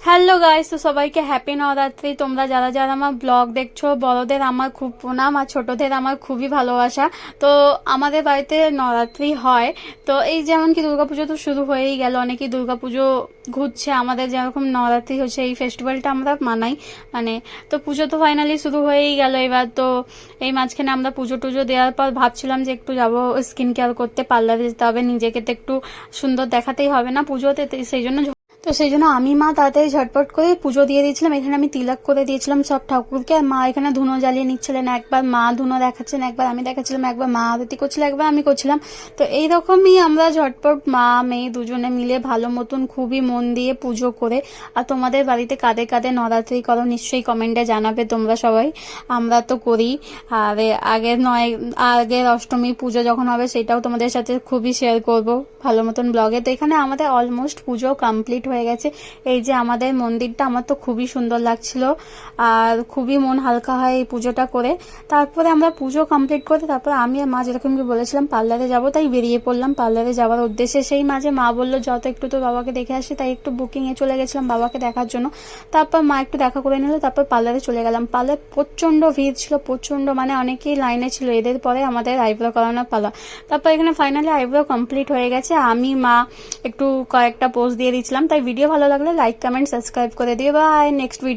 Hello guys, তো সবাইকে happy Navratri. তোমরা যারা যারা আমার ব্লগ দেখছো, বড়দের আমার খুব প্রণাম আর ছোটদের আমার খুবই ভালোবাসা। তো আমাদের বাড়িতে নবরাত্রি হয়। তো এই যেমন কি দুর্গাপুজো তো শুরু হয়েই গেল, অনেকেই দুর্গাপুজো ঘুরছে। আমাদের যেরকম নবরাত্রি হচ্ছে এই ফেস্টিভ্যালটা আমরা মানাই, মানে তো পুজো তো ফাইনালি শুরু হয়েই গেল এবার। তো এই মাঝখানে আমরা পুজো টুজো দেওয়ার পর ভাবছিলাম যে একটু যাবো স্কিন কেয়ার করতে, পার্লারে যেতে হবে, নিজেকে তো একটু সুন্দর দেখাতেই হবে না পুজোতে, সেই জন্য আমি মা তাড়াতাড়ি ঝটপট করে পুজো দিয়ে দিয়েছিলাম। এখানে আমি তিলক করে দিয়েছিলাম সব ঠাকুরকে, আর মা এখানে ধুনো জ্বালিয়ে নিচ্ছিলেন। একবার মা ধুনো দেখাচ্ছেন, একবার আমি দেখাচ্ছিলাম, একবার মা আরতি করছিল, একবার আমি করছিলাম। তো এইরকমই আমরা ঝটপট মা মেয়ে দুজনে মিলে ভালো মতন খুবই মন দিয়ে পুজো করে। আর তোমাদের বাড়িতে কাদের কাদের নবরাত্রি করো নিশ্চয়ই কমেন্টে জানাবে তোমরা সবাই। আমরা তো করি। আর আগের অষ্টমী পুজো যখন হবে সেটাও তোমাদের সাথে খুবই শেয়ার করব ভালো মতন ব্লগে। তো এখানে আমাদের অলমোস্ট পুজো কমপ্লিট হয়ে গেছে। এই যে আমাদের মন্দিরটা, আমার তো খুবই সুন্দর লাগছিল আর খুবই মন হালকা হয় এই পুজোটা করে। তারপরে আমরা পুজো কমপ্লিট করে তারপরে আমি আর মা যেরকম কি বলেছিলাম পার্লারে যাব, তাই বেরিয়ে পড়লাম পার্লারে যাওয়ার উদ্দেশ্যে। সেই মাঝে মা বললো যত একটু তো বাবাকে দেখে আসি, তাই একটু বুকিংয়ে চলে গেছিলাম বাবাকে দেখার জন্য। তারপর মা একটু দেখা করে নিল, তারপর পার্লারে চলে গেলাম। পার্লার প্রচণ্ড ভিড় ছিল, প্রচণ্ড, মানে অনেকেই লাইনে ছিল। এদের পরে আমাদের আইব্রো করানোর পালা। তারপর এখানে ফাইনালি আইব্রো কমপ্লিট হয়ে গেছে। আমি মা একটু কয়েকটা পোস্ট দিয়ে দিচ্ছিলাম। তাই ভিডিও ভালো লাগলে লাইক কমেন্ট সাবস্ক্রাইব করে দিও। Bye, next video.